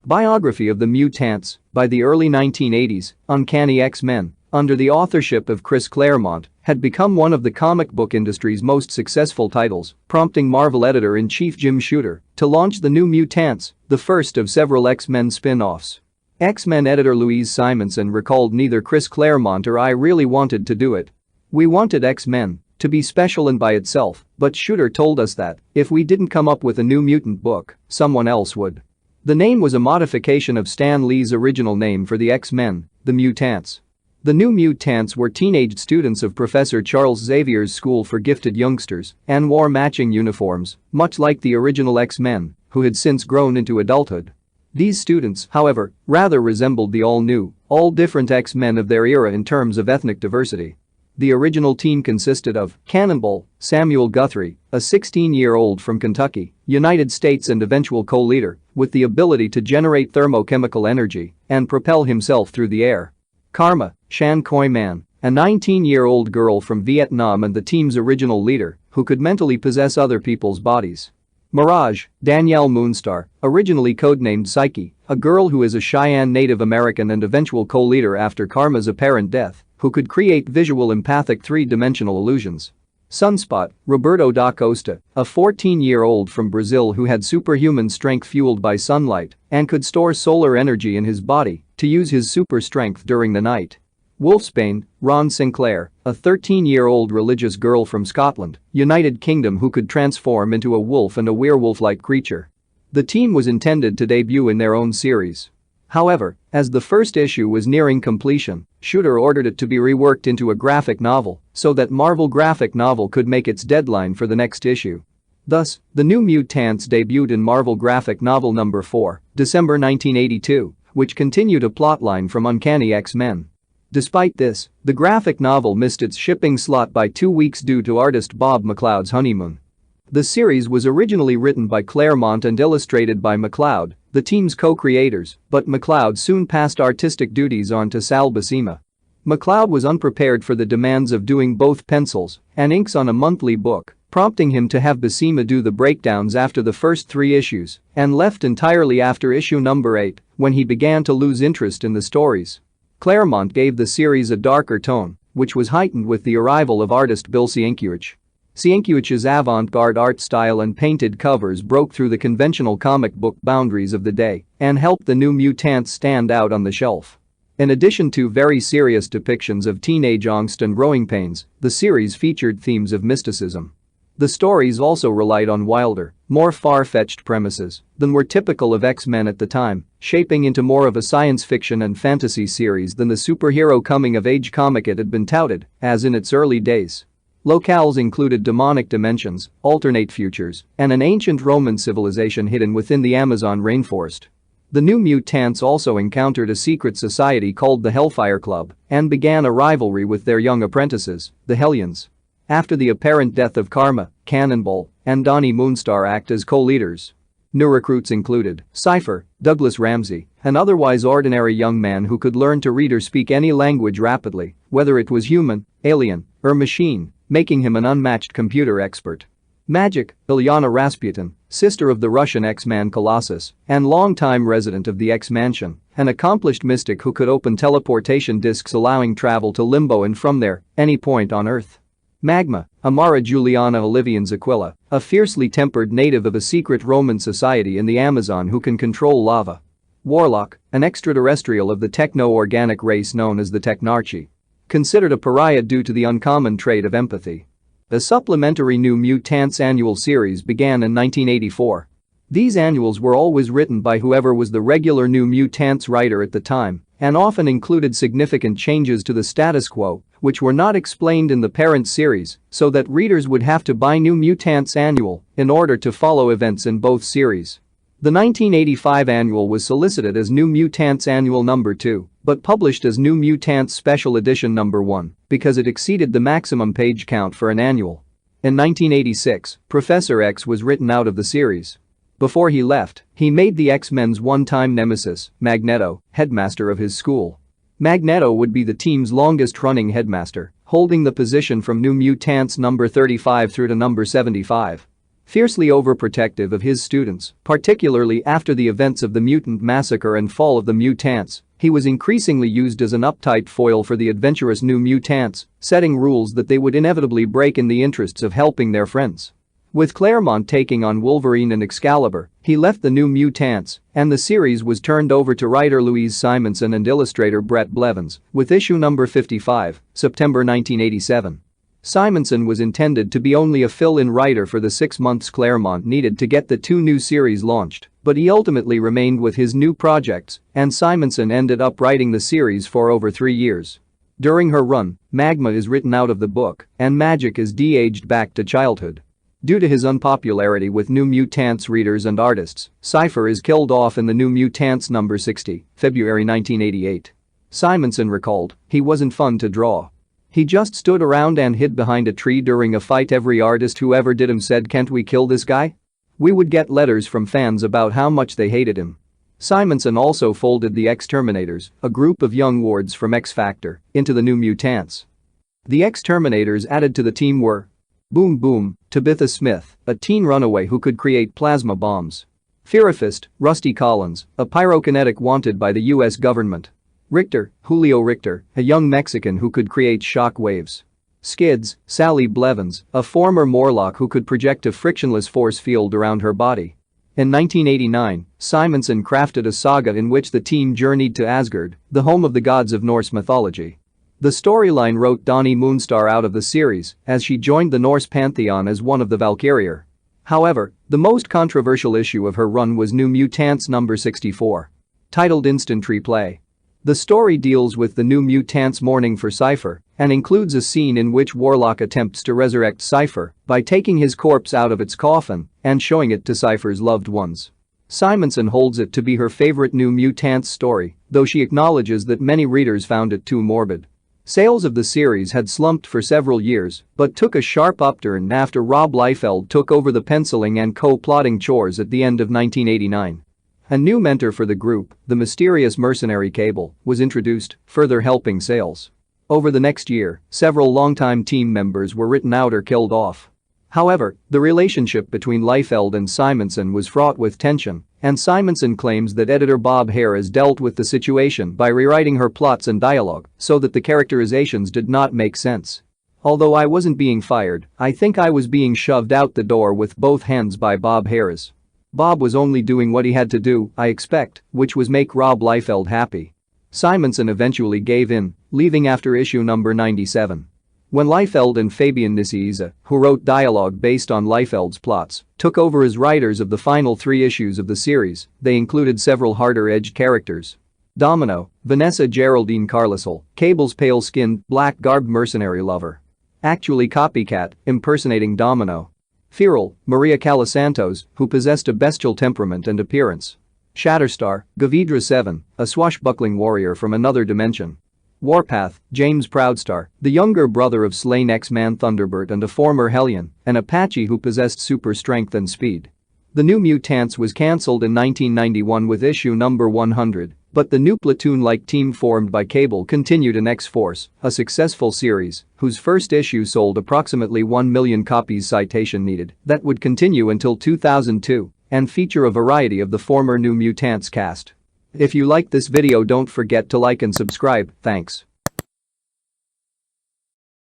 Biography of the Mutants, by the early 1980s, Uncanny X-Men, under the authorship of Chris Claremont, had become one of the comic book industry's most successful titles, prompting Marvel editor-in-chief Jim Shooter to launch the New Mutants, the first of several X-Men spin-offs. X-Men editor Louise Simonson recalled, "Neither Chris Claremont or I really wanted to do it. We wanted X-Men to be special and by itself, but Shooter told us that if we didn't come up with a New Mutant book, someone else would." The name was a modification of Stan Lee's original name for the X-Men, the Mutants. The New Mutants were teenage students of Professor Charles Xavier's School for Gifted Youngsters and wore matching uniforms, much like the original X-Men, who had since grown into adulthood. These students, however, rather resembled the all-new, all-different X-Men of their era in terms of ethnic diversity. The original team consisted of Cannonball, Samuel Guthrie, a 16-year-old from Kentucky, United States and eventual co-leader, with the ability to generate thermochemical energy and propel himself through the air. Karma, Shan Koi Man, a 19-year-old girl from Vietnam and the team's original leader, who could mentally possess other people's bodies. Mirage, Danielle Moonstar, originally codenamed Psyche, a girl who is a Cheyenne Native American and eventual co-leader after Karma's apparent death, who could create visual empathic three-dimensional illusions. Sunspot, Roberto da Costa, a 14-year-old from Brazil who had superhuman strength fueled by sunlight and could store solar energy in his body to use his super strength during the night. Wolfsbane, Ron Sinclair, a 13-year-old religious girl from Scotland, United Kingdom who could transform into a wolf and a werewolf-like creature. The team was intended to debut in their own series. However, as the first issue was nearing completion, Shooter ordered it to be reworked into a graphic novel so that Marvel Graphic Novel could make its deadline for the next issue. Thus, the New Mutants debuted in Marvel Graphic Novel number 4, December 1982, which continued a plotline from Uncanny X-Men. Despite this, the graphic novel missed its shipping slot by 2 weeks due to artist Bob McLeod's honeymoon. The series was originally written by Claremont and illustrated by McLeod, the team's co-creators, but McLeod soon passed artistic duties on to Sal Buscema. McLeod was unprepared for the demands of doing both pencils and inks on a monthly book, prompting him to have Buscema do the breakdowns after the first 3 issues and left entirely after issue number 8 when he began to lose interest in the stories. Claremont gave the series a darker tone, which was heightened with the arrival of artist Bill Sienkiewicz's. Sienkiewicz's avant-garde art style and painted covers broke through the conventional comic book boundaries of the day and helped the New Mutants stand out on the shelf. In addition to very serious depictions of teenage angst and growing pains, the series featured themes of mysticism. The stories also relied on wilder, more far-fetched premises than were typical of X-Men at the time, shaping into more of a science fiction and fantasy series than the superhero coming-of-age comic it had been touted as in its early days. Locales included demonic dimensions, alternate futures, and an ancient Roman civilization hidden within the Amazon rainforest. The New Mutants also encountered a secret society called the Hellfire Club and began a rivalry with their young apprentices, the Hellions. After the apparent death of Karma, Cannonball and Donnie Moonstar act as co-leaders. New recruits included Cypher, Douglas Ramsey, an otherwise ordinary young man who could learn to read or speak any language rapidly, whether it was human, alien, or machine, making him an unmatched computer expert. Magic, Ilyana Rasputin, sister of the Russian X-Man Colossus and longtime resident of the X-Mansion, an accomplished mystic who could open teleportation discs allowing travel to Limbo and from there, any point on Earth. Magma, Amara Juliana Olivians Aquila, a fiercely tempered native of a secret Roman society in the Amazon who can control lava. Warlock, an extraterrestrial of the techno-organic race known as the Technarchy. Considered a pariah due to the uncommon trait of empathy. A supplementary New Mutants annual series began in 1984. These annuals were always written by whoever was the regular New Mutants writer at the time and often included significant changes to the status quo, which were not explained in the parent series, so that readers would have to buy New Mutants Annual in order to follow events in both series. The 1985 annual was solicited as New Mutants Annual number 2, but published as New Mutants Special Edition number 1 because it exceeded the maximum page count for an annual. In 1986, Professor X was written out of the series. Before he left, he made the X-Men's one-time nemesis, Magneto, headmaster of his school. Magneto would be the team's longest-running headmaster, holding the position from New Mutants number 35 through to number 75. Fiercely overprotective of his students, particularly after the events of the Mutant Massacre and fall of the Mutants, he was increasingly used as an uptight foil for the adventurous New Mutants, setting rules that they would inevitably break in the interests of helping their friends. With Claremont taking on Wolverine and Excalibur, he left the New Mutants, and the series was turned over to writer Louise Simonson and illustrator Brett Blevins, with issue number 55, September 1987. Simonson was intended to be only a fill-in writer for the 6 months Claremont needed to get the two new series launched, but he ultimately remained with his new projects, and Simonson ended up writing the series for over 3 years. During her run, Magma is written out of the book, and Magic is de-aged back to childhood. Due to his unpopularity with New Mutants readers and artists, Cypher is killed off in the New Mutants number 60, February 1988. Simonson recalled, "He wasn't fun to draw. He just stood around and hid behind a tree during a fight. Every artist who ever did him said, 'Can't we kill this guy?' We would get letters from fans about how much they hated him." Simonson also folded the Exterminators, a group of young wards from X Factor, into the New Mutants. The Exterminators added to the team were Boom Boom, Tabitha Smith, a teen runaway who could create plasma bombs. Fearfist, Rusty Collins, a pyrokinetic wanted by the US government. Richter, Julio Richter, a young Mexican who could create shock waves. Skids, Sally Blevins, a former Morlock who could project a frictionless force field around her body. In 1989, Simonson crafted a saga in which the team journeyed to Asgard, the home of the gods of Norse mythology. The storyline wrote Donnie Moonstar out of the series as she joined the Norse pantheon as one of the Valkyrier. However, the most controversial issue of her run was New Mutants number 64. Titled Instant Replay. The story deals with the New Mutants mourning for Cypher and includes a scene in which Warlock attempts to resurrect Cypher by taking his corpse out of its coffin and showing it to Cypher's loved ones. Simonson holds it to be her favorite New Mutants story, though she acknowledges that many readers found it too morbid. Sales of the series had slumped for several years but took a sharp upturn after Rob Liefeld took over the penciling and co-plotting chores at the end of 1989. A new mentor for the group, the mysterious mercenary Cable, was introduced, further helping sales. Over the next year, several longtime team members were written out or killed off. However, the relationship between Liefeld and Simonson was fraught with tension, and Simonson claims that editor Bob Hare has dealt with the situation by rewriting her plots and dialogue so that the characterizations did not make sense. "Although I wasn't being fired, I think I was being shoved out the door with both hands by Bob Harris. Bob was only doing what he had to do, I expect, which was make Rob Liefeld happy." Simonson eventually gave in, leaving after issue number 97. When Liefeld and Fabian Nicieza, who wrote dialogue based on Liefeld's plots, took over as writers of the final 3 issues of the series, they included several harder-edged characters. Domino, Vanessa Geraldine Carlisle, Cable's pale-skinned, black-garbed mercenary lover. Actually Copycat, impersonating Domino. Feral, Maria Calasantos, who possessed a bestial temperament and appearance. Shatterstar, Gavidra 7, a swashbuckling warrior from another dimension. Warpath, James Proudstar, the younger brother of slain X-Man Thunderbird and a former Hellion, an Apache who possessed super strength and speed. The New Mutants was cancelled in 1991 with issue number 100, but the new platoon-like team formed by Cable continued in X-Force, a successful series whose first issue sold approximately 1 million copies citation needed that would continue until 2002 and feature a variety of the former New Mutants cast. If you liked this video, don't forget to like and subscribe, thanks.